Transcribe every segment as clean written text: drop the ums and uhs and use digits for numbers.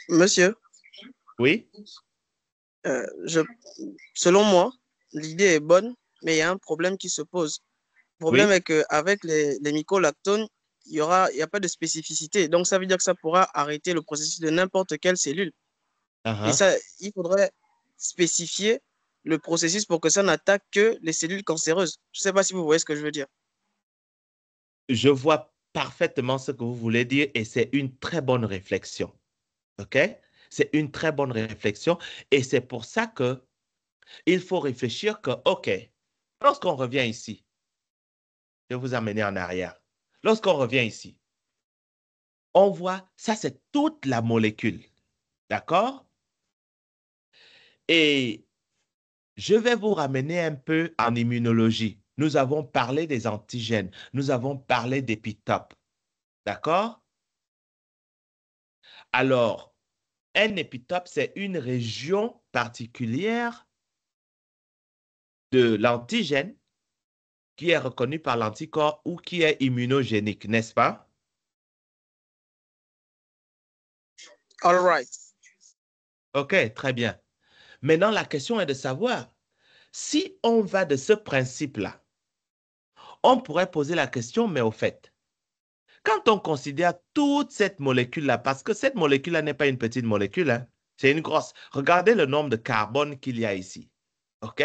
Monsieur, Oui, euh, je, selon moi, l'idée est bonne, mais il y a un problème qui se pose. Le problème oui. est qu'avec les mycolactones, il y a pas de spécificité. Donc, ça veut dire que ça pourra arrêter le processus de n'importe quelle cellule. Et Uh-huh. ça, il faudrait spécifier le processus pour que ça n'attaque que les cellules cancéreuses. Je ne sais pas si vous voyez ce que je veux dire. Je vois parfaitement ce que vous voulez dire et c'est une très bonne réflexion. OK? C'est une très bonne réflexion et c'est pour ça que il faut réfléchir que, OK, lorsqu'on revient ici, je vais vous amener en arrière. Lorsqu'on revient ici, on voit, ça c'est toute la molécule. D'accord? Et je vais vous ramener un peu en immunologie. Nous avons parlé des antigènes, nous avons parlé d'épitopes. D'accord? Alors, un épitope, c'est une région particulière de l'antigène qui est reconnue par l'anticorps ou qui est immunogénique, n'est-ce pas? All right. OK, très bien. Maintenant, la question est de savoir, si on va de ce principe-là, on pourrait poser la question, mais au fait, quand on considère toute cette molécule-là, parce que cette molécule-là n'est pas une petite molécule, hein, c'est une grosse. Regardez le nombre de carbone qu'il y a ici. OK?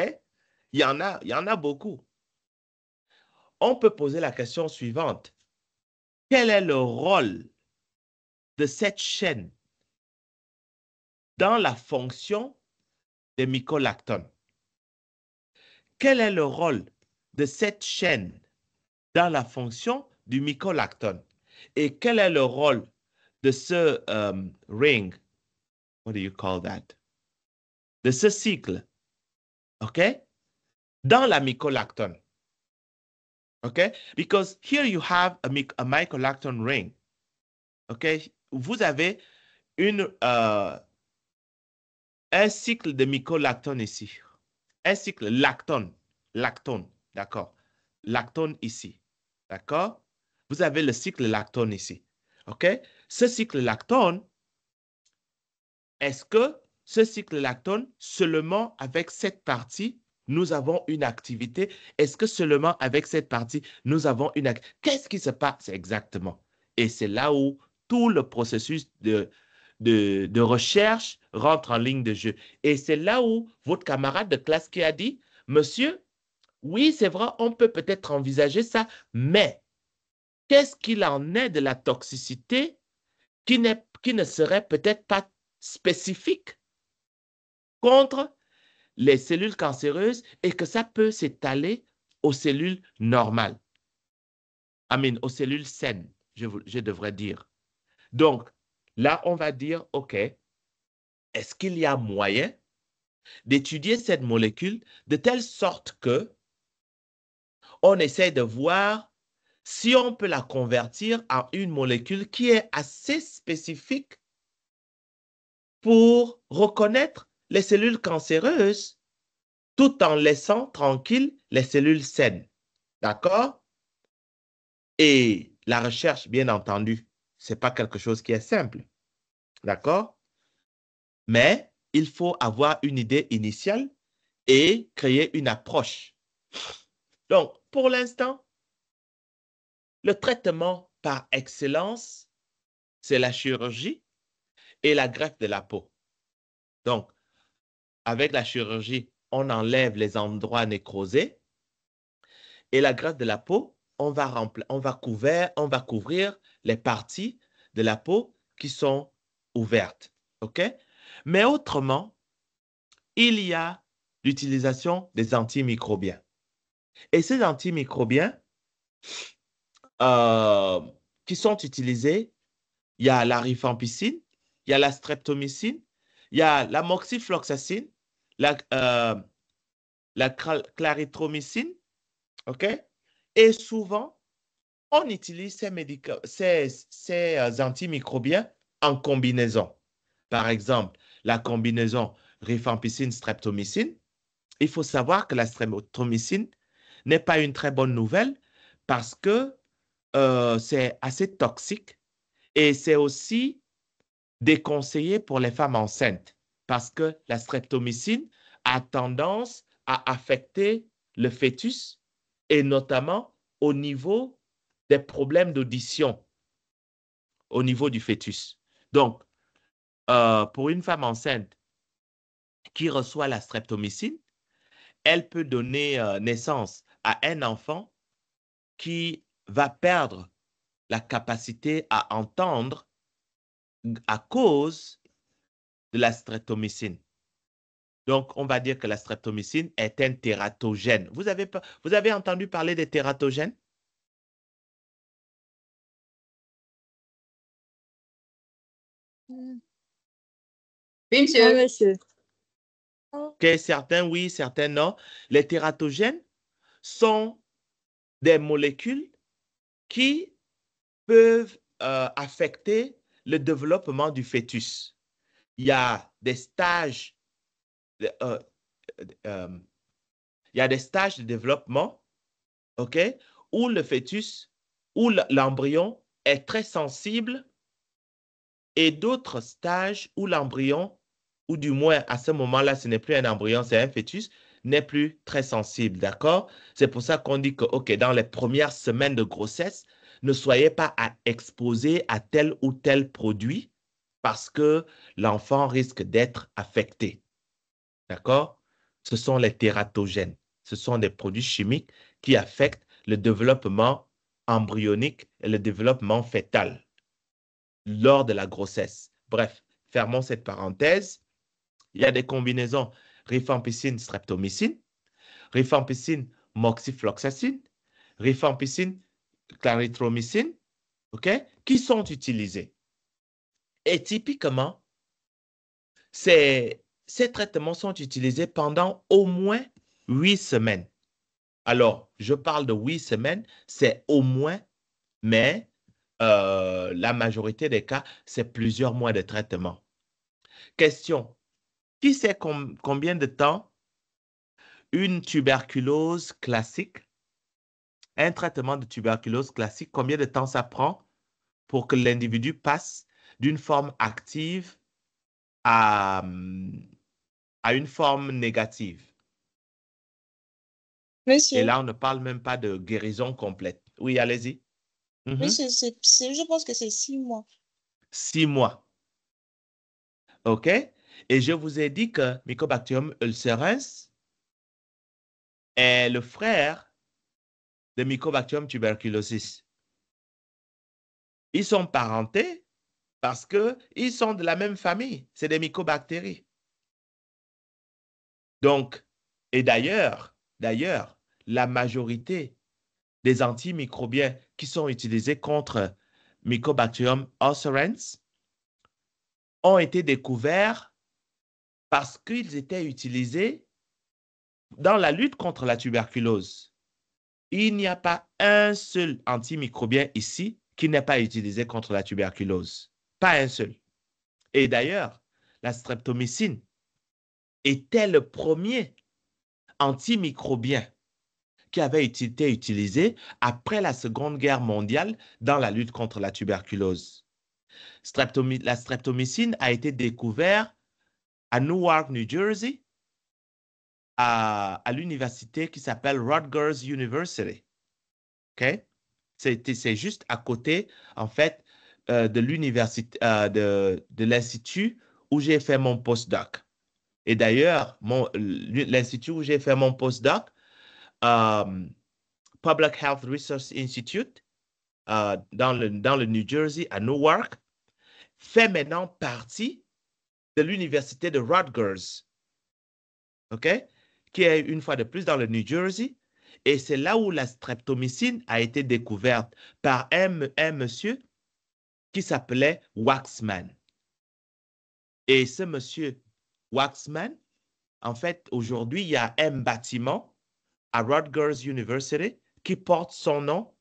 Il y en a beaucoup. On peut poser la question suivante. Quel est le rôle de cette chaîne dans la fonction des mycolactones? Quel est le rôle de cette chaîne dans la fonction du mycolactone? Et quel est le rôle de ce ring? What do you call that? De ce cycle, OK? Dans la mycolactone, OK? Because here you have a mycolactone ring, OK? Vous avez un cycle de mycolactone ici. Un cycle lactone, d'accord? Lactone ici, d'accord? Vous avez le cycle lactone ici, OK? Ce cycle lactone, est-ce que ce cycle lactone, seulement avec cette partie, nous avons une activité? Est-ce que seulement avec cette partie, nous avons une activité? Qu'est-ce qui se passe exactement? Et c'est là où tout le processus de recherche rentre en ligne de jeu. Et c'est là où votre camarade de classe qui a dit, Monsieur, oui, c'est vrai, on peut peut-être envisager ça, mais qu'est-ce qu'il en est de la toxicité qui ne serait peut-être pas spécifique contre les cellules cancéreuses et que ça peut s'étaler aux cellules normales, aux cellules saines, je devrais dire. Donc, là, on va dire, OK, est-ce qu'il y a moyen d'étudier cette molécule de telle sorte que on essaie de voir si on peut la convertir en une molécule qui est assez spécifique pour reconnaître les cellules cancéreuses tout en laissant tranquilles les cellules saines. D'accord? Et la recherche, bien entendu, ce n'est pas quelque chose qui est simple. D'accord? Mais il faut avoir une idée initiale et créer une approche. Donc, pour l'instant, le traitement par excellence, c'est la chirurgie et la greffe de la peau. Donc, avec la chirurgie, on enlève les endroits nécrosés et la greffe de la peau, on va couvrir les parties de la peau qui sont ouvertes. OK? Mais autrement, il y a l'utilisation des antimicrobiens. Et ces antimicrobiens euh, qui sont utilisés, il y a la rifampicine, il y a la streptomycine, il y a la moxifloxacine, la, euh, la clarithromycine, OK? Et souvent, on utilise ces antimicrobiens en combinaison. Par exemple, la combinaison rifampicine-streptomycine. Il faut savoir que la streptomycine n'est pas une très bonne nouvelle parce que c'est assez toxique et c'est aussi déconseillé pour les femmes enceintes parce que la streptomycine a tendance à affecter le fœtus et notamment au niveau des problèmes d'audition au niveau du fœtus. Donc, pour une femme enceinte qui reçoit la streptomycine, elle peut donner naissance à un enfant qui va perdre la capacité à entendre à cause de la streptomycine. Donc, on va dire que la streptomycine est un tératogène. Vous avez entendu parler des tératogènes? Oui, Oui, monsieur. monsieur. Ok, certains oui, certains non. Les tératogènes sont des molécules qui peuvent affecter le développement du fœtus. Il y a des stages, il y a des stages de développement, ok, où le fœtus, où l'embryon est très sensible et d'autres stages où l'embryon, ou du moins à ce moment-là, ce n'est plus un embryon, c'est un fœtus, n'est plus très sensible, d'accord? C'est pour ça qu'on dit que, ok, dans les premières semaines de grossesse, ne soyez pas exposés à tel ou tel produit parce que l'enfant risque d'être affecté, d'accord? Ce sont les tératogènes. Ce sont des produits chimiques qui affectent le développement embryonique et le développement fœtal lors de la grossesse. Bref, fermons cette parenthèse. Il y a des combinaisons rifampicine, streptomycine, rifampicine, moxifloxacine, rifampicine, clarithromycine, OK, qui sont utilisées. Et typiquement, ces traitements sont utilisés pendant au moins 8 semaines. Alors, je parle de 8 semaines, c'est au moins, mais la majorité des cas, c'est plusieurs mois de traitement. Question, qui sait combien de temps une tuberculose classique, un traitement de tuberculose classique, combien de temps ça prend pour que l'individu passe d'une forme active à une forme négative? Et Monsieur. là, on ne parle même pas de guérison complète. Oui, allez-y. Oui, je pense que c'est 6 mois. 6 mois. OK? Et je vous ai dit que Mycobacterium ulcerans est le frère de Mycobacterium tuberculosis. Ils sont parentés parce qu'ils sont de la même famille. C'est des mycobactéries. Donc, et d'ailleurs, la majorité des antimicrobiens qui sont utilisés contre Mycobacterium ulcerans ont été découverts parce qu'ils étaient utilisés dans la lutte contre la tuberculose. Il n'y a pas un seul antimicrobien ici qui n'est pas utilisé contre la tuberculose. Pas un seul. Et d'ailleurs, la streptomycine était le premier antimicrobien qui avait été utilisé après la Seconde Guerre mondiale dans la lutte contre la tuberculose. La streptomycine a été découverte à Newark, New Jersey, à l'université qui s'appelle Rutgers University. OK? C'est juste à côté, en fait, de l'université, de l'institut où j'ai fait mon postdoc. Et d'ailleurs, l'institut où j'ai fait mon postdoc, Public Health Research Institute, dans le New Jersey, à Newark, fait maintenant partie de l'université de Rutgers, OK? Qui est une fois de plus dans le New Jersey. Et c'est là où la streptomycine a été découverte par un monsieur qui s'appelait Waxman. Et ce monsieur Waxman, en fait, aujourd'hui, il y a un bâtiment à Rutgers University qui porte son nom,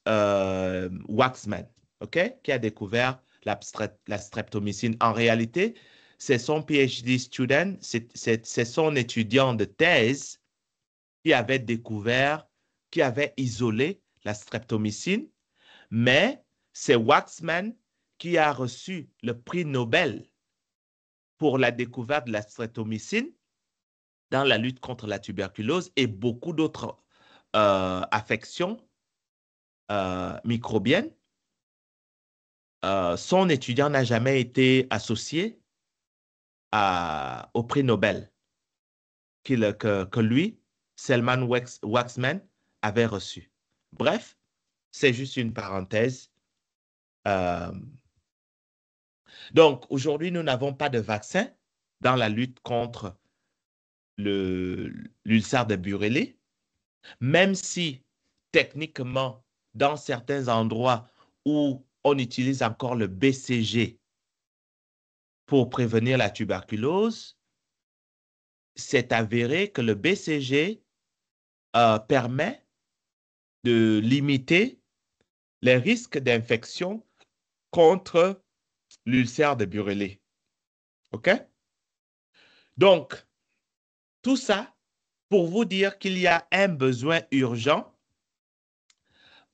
Waxman, OK? Qui a découvert la streptomycine. En réalité, c'est son PhD student, c'est son étudiant de thèse qui avait découvert, qui avait isolé la streptomycine, mais c'est Waxman qui a reçu le prix Nobel pour la découverte de la streptomycine dans la lutte contre la tuberculose et beaucoup d'autres affections microbiennes. Son étudiant n'a jamais été associé au prix Nobel que lui, Selman Waksman, avait reçu. Bref, c'est juste une parenthèse. Donc, aujourd'hui, nous n'avons pas de vaccin dans la lutte contre l'ulcère de Bureli, même si techniquement, dans certains endroits où on utilise encore le BCG pour prévenir la tuberculose, c'est avéré que le BCG permet de limiter les risques d'infection contre l'ulcère de Bureli. OK? Donc, tout ça pour vous dire qu'il y a un besoin urgent.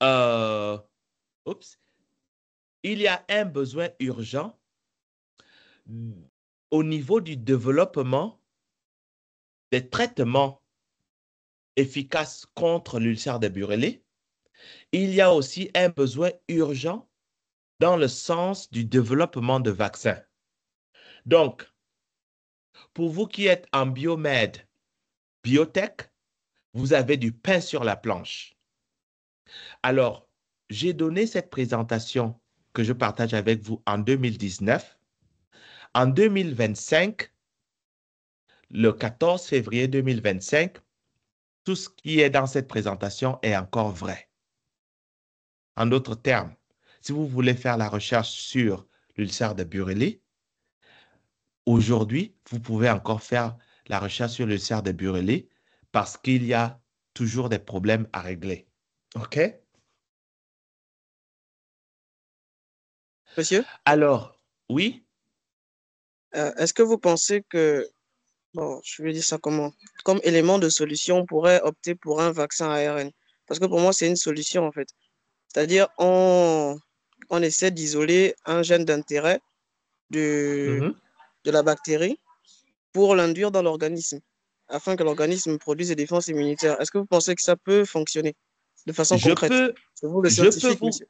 Il y a un besoin urgent au niveau du développement des traitements efficaces contre l'ulcère de Bureli. Il y a aussi un besoin urgent dans le sens du développement de vaccins. Donc, pour vous qui êtes en biomède, biotech, vous avez du pain sur la planche. Alors, j'ai donné cette présentation que je partage avec vous en 2019. En 2025, le 14 février 2025, tout ce qui est dans cette présentation est encore vrai. En d'autres termes, si vous voulez faire la recherche sur l'ulcère de Bureli, aujourd'hui, vous pouvez encore faire la recherche sur l'ulcère de Bureli parce qu'il y a toujours des problèmes à régler. OK? Monsieur, Alors, oui? est-ce que vous pensez que, bon, je vais dire ça comment, comme élément de solution, on pourrait opter pour un vaccin ARN? Parce que pour moi, c'est une solution en fait. C'est-à-dire, on essaie d'isoler un gène d'intérêt de la bactérie pour l'induire dans l'organisme, afin que l'organisme produise des défenses immunitaires. Est-ce que vous pensez que ça peut fonctionner de façon Je concrète? peux, C'est vous le je peux scientifique, vous, monsieur.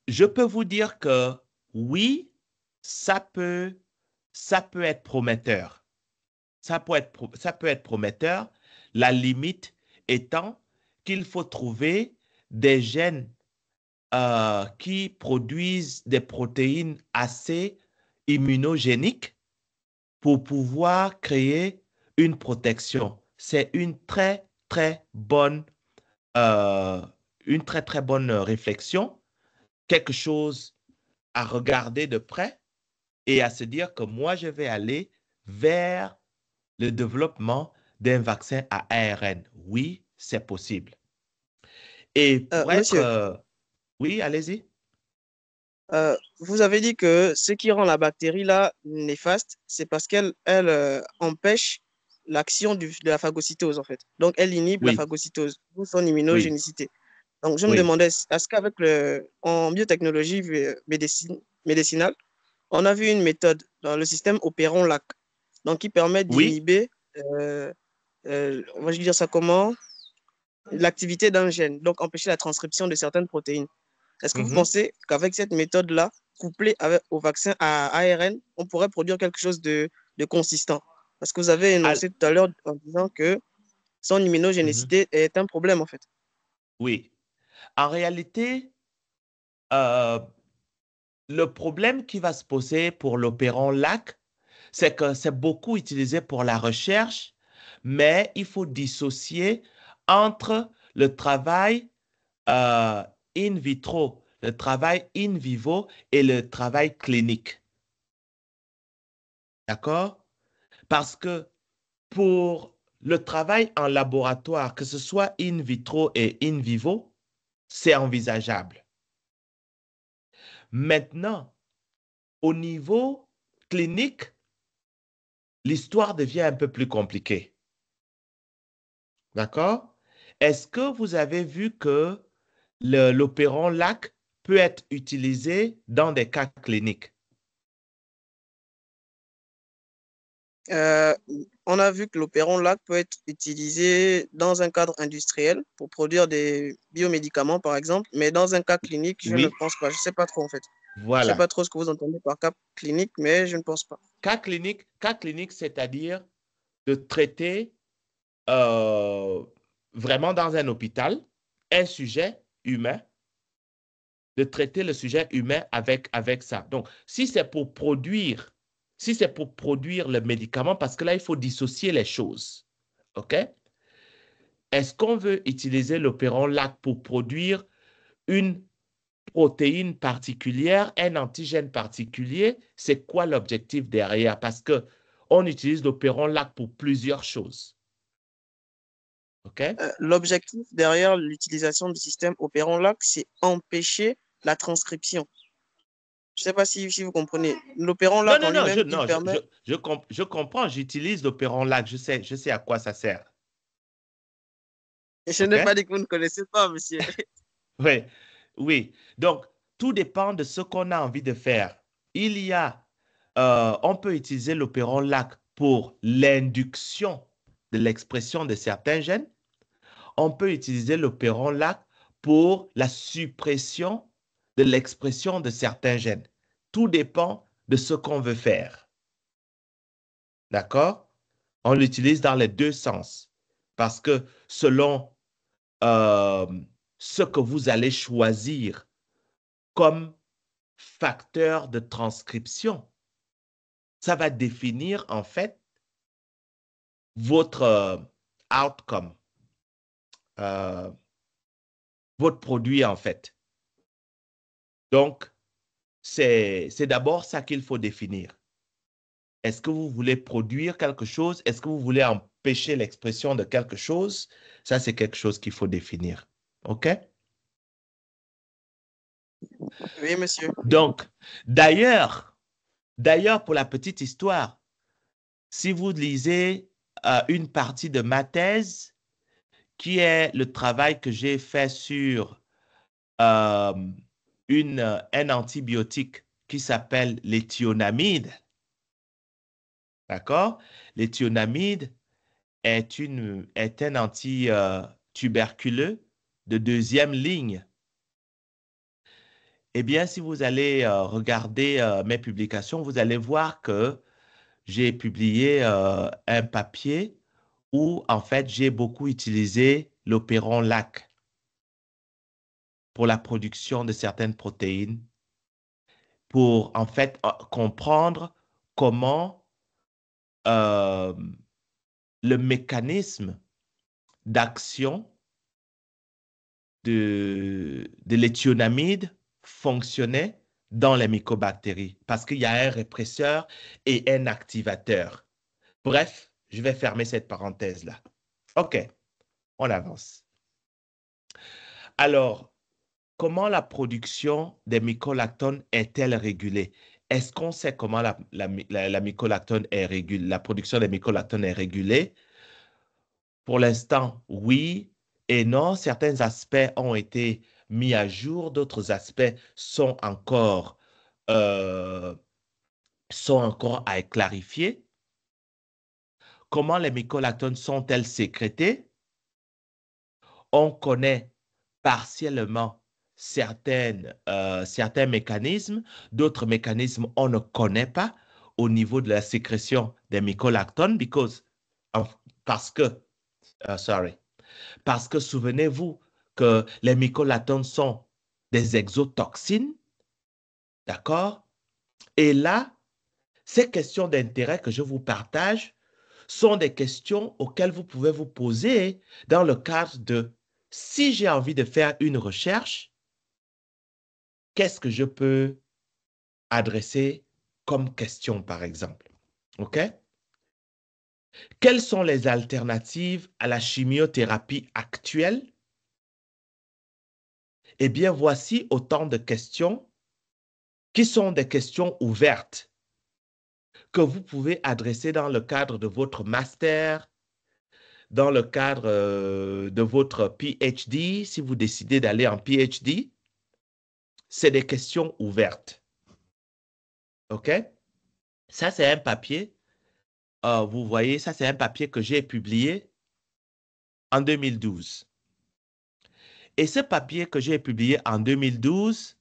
je peux vous dire que oui, ça peut être prometteur. Ça peut être prometteur. La limite étant qu'il faut trouver des gènes qui produisent des protéines assez immunogéniques pour pouvoir créer une protection. C'est une très, très bonne réflexion, quelque chose à regarder de près et à se dire que moi, je vais aller vers le développement d'un vaccin à ARN. Oui, c'est possible. Et pour être... Monsieur, oui, allez-y. vous avez dit que ce qui rend la bactérie là néfaste, c'est parce qu'elle empêche l'action de la phagocytose en fait. Donc elle inhibe la Oui, phagocytose, d'où son oui, immunogénicité. Donc je me oui. demandais, est-ce qu'avec en biotechnologie médicinale, on a vu une méthode dans le système opéron-LAC, donc qui permet Oui, d'inhiber, on va dire ça comment, l'activité d'un gène, donc empêcher la transcription de certaines protéines. Est-ce que vous pensez qu'avec cette méthode-là, couplée au vaccin à ARN, on pourrait produire quelque chose de consistant? Parce que vous avez al- énoncé tout à l'heure en disant que son immunogénicité est un problème, en fait. oui. En réalité, euh, le problème qui va se poser pour l'opéron LAC, c'est que c'est beaucoup utilisé pour la recherche, mais il faut dissocier entre le travail in vitro, le travail in vivo et le travail clinique. D'accord? Parce que pour le travail en laboratoire, que ce soit in vitro et in vivo, c'est envisageable. Maintenant, au niveau clinique, l'histoire devient un peu plus compliquée. D'accord? Est-ce que vous avez vu que l'opéron LAC peut être utilisé dans des cas cliniques? On a vu que l'opéron LAC peut être utilisé dans un cadre industriel pour produire des biomédicaments, par exemple, mais dans un cas clinique, je ne Oui, pense pas. Je ne sais pas trop, en fait. Je ne sais voilà. pas trop ce que vous entendez par cas clinique, mais je ne pense pas. Cas clinique, c'est-à-dire de traiter vraiment dans un hôpital un sujet humain, de traiter le sujet humain avec ça. Donc, si c'est pour produire le médicament, parce que là, il faut dissocier les choses. OK? Est-ce qu'on veut utiliser l'opéron LAC pour produire une protéine particulière, un antigène particulier? C'est quoi l'objectif derrière? Parce que on utilise l'opéron LAC pour plusieurs choses. OK? L'objectif derrière l'utilisation du système opéron LAC, c'est empêcher la transcription. Je ne sais pas si vous comprenez. L'opéron LAC en lui-même, il permet... Je comprends, j'utilise l'opéron LAC, je sais à quoi ça sert. Je n'ai pas dit que vous ne connaissez pas, monsieur. Oui, oui. Donc, tout dépend de ce qu'on a envie de faire. On peut utiliser l'opéron LAC pour l'induction de l'expression de certains gènes. On peut utiliser l'opéron LAC pour la suppression de l'expression de certains gènes. Tout dépend de ce qu'on veut faire. D'accord? On l'utilise dans les deux sens parce que selon ce que vous allez choisir comme facteur de transcription, ça va définir en fait votre outcome, votre produit en fait. Donc, c'est d'abord ça qu'il faut définir. Est-ce que vous voulez produire quelque chose? Est-ce que vous voulez empêcher l'expression de quelque chose? Ça, c'est quelque chose qu'il faut définir. OK? Oui, monsieur. Donc, d'ailleurs, pour la petite histoire, si vous lisez une partie de ma thèse, qui est le travail que j'ai fait sur un antibiotique qui s'appelle l'éthionamide, d'accord? L'éthionamide est un anti-tuberculeux de deuxième ligne. Eh bien, si vous allez regarder mes publications, vous allez voir que j'ai publié un papier où, en fait, j'ai beaucoup utilisé l'opéron LAC pour la production de certaines protéines, pour, en fait, comprendre comment le mécanisme d'action de l'éthionamide fonctionnait dans les mycobactéries parce qu'il y a un répresseur et un activateur. Bref, je vais fermer cette parenthèse-là. OK, on avance. Alors, comment la production des mycolactones est-elle régulée? Est-ce qu'on sait comment la mycolactone est régulée, la production des mycolactones est régulée? Pour l'instant, oui et non. Certains aspects ont été mis à jour, d'autres aspects sont encore à clarifier. Comment les mycolactones sont-elles sécrétées? On connaît partiellement certains mécanismes, d'autres mécanismes on ne connaît pas au niveau de la sécrétion des mycolactones parce que souvenez-vous que les mycolactones sont des exotoxines, d'accord? Et là, ces questions d'intérêt que je vous partage sont des questions auxquelles vous pouvez vous poser dans le cadre de si j'ai envie de faire une recherche, qu'est-ce que je peux adresser comme question, par exemple? OK? Quelles sont les alternatives à la chimiothérapie actuelle? Eh bien, voici autant de questions qui sont des questions ouvertes que vous pouvez adresser dans le cadre de votre master, dans le cadre de votre PhD, si vous décidez d'aller en PhD. c'est des questions ouvertes. OK? Ça, c'est un papier. Vous voyez, ça, c'est un papier que j'ai publié en 2012. Et ce papier que j'ai publié en 2012,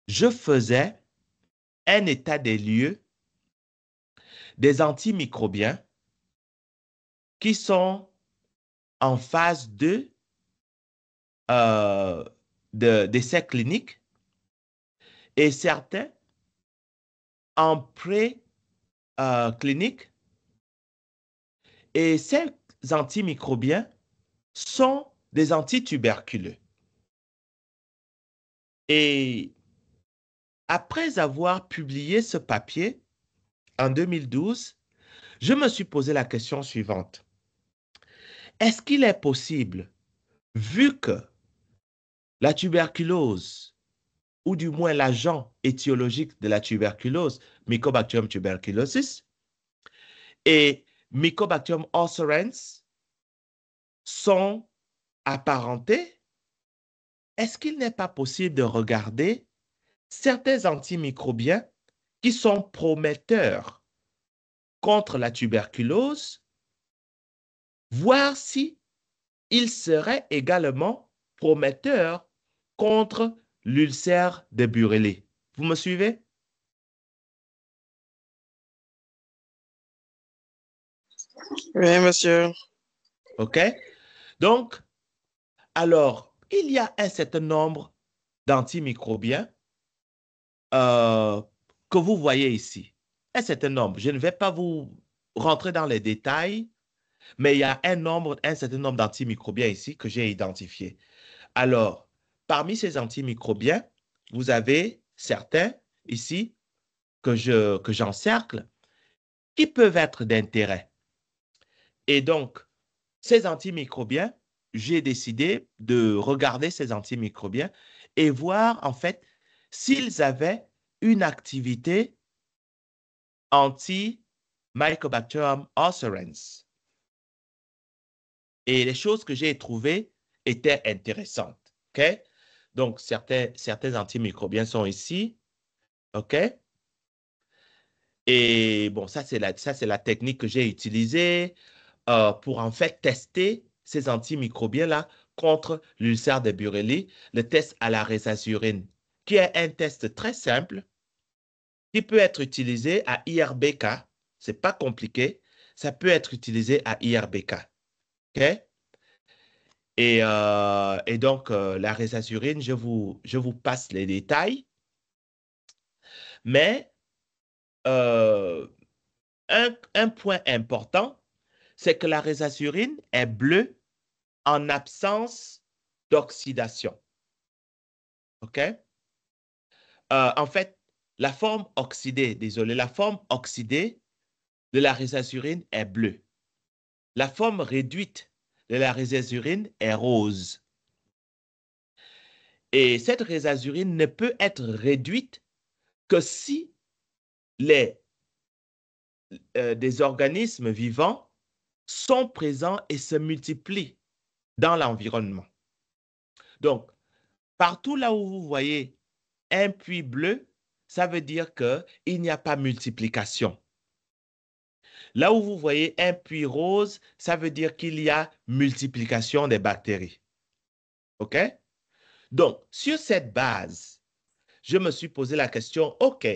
je faisais un état des lieux des antimicrobiens qui sont en phase 2 d'essais cliniques et certains en pré-clinique. Et ces antimicrobiens sont des antituberculeux. Et après avoir publié ce papier en 2012, je me suis posé la question suivante. Est-ce qu'il est possible, vu que la tuberculose, ou du moins l'agent étiologique de la tuberculose, Mycobacterium tuberculosis, et Mycobacterium ulcerans sont apparentés, est-ce qu'il n'est pas possible de regarder certains antimicrobiens qui sont prometteurs contre la tuberculose, voir si ils seraient également prometteurs contre l'ulcère de Bureli? Vous me suivez? Oui, monsieur. OK? Donc, alors, il y a un certain nombre d'antimicrobiens que vous voyez ici. Un certain nombre. Je ne vais pas vous rentrer dans les détails, mais il y a un certain nombre d'antimicrobiens ici que j'ai identifiés. Alors, parmi ces antimicrobiens, vous avez certains ici que j'encercle qui peuvent être d'intérêt. Et donc, ces antimicrobiens, j'ai décidé de regarder ces antimicrobiens et voir en fait s'ils avaient une activité anti-Mycobacterium ulcerans. Et les choses que j'ai trouvées étaient intéressantes. OK? Donc, certains antimicrobiens sont ici. OK? Et bon, ça, c'est la technique que j'ai utilisée pour en fait tester ces antimicrobiens-là contre l'ulcère de Bureli, le test à la résasurine, qui est un test très simple qui peut être utilisé à IRBK. Ce n'est pas compliqué. Ça peut être utilisé à IRBK. OK? Et donc, la résasurine, je vous passe les détails. Mais un point important, c'est que la résasurine est bleue en absence d'oxydation. OK? En fait, la forme oxydée de la résasurine est bleue. La forme réduite de la résasurine est rose. Et cette résasurine ne peut être réduite que si des organismes vivants sont présents et se multiplient dans l'environnement. Donc, partout là où vous voyez un puits bleu, ça veut dire qu'il n'y a pas multiplication. Là où vous voyez un puits rose, ça veut dire qu'il y a multiplication des bactéries. OK? Donc, sur cette base, je me suis posé la question, OK,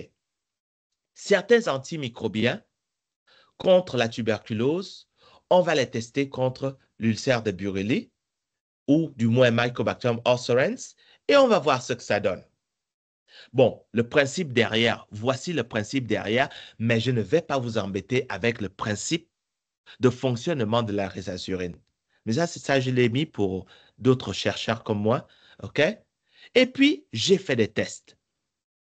certains antimicrobiens contre la tuberculose, on va les tester contre l'ulcère de Bureli, ou du moins Mycobacterium ulcerans, et on va voir ce que ça donne. Bon, le principe derrière, voici le principe derrière, mais je ne vais pas vous embêter avec le principe de fonctionnement de la résasurine. Mais ça, je l'ai mis pour d'autres chercheurs comme moi, OK? Et puis, j'ai fait des tests.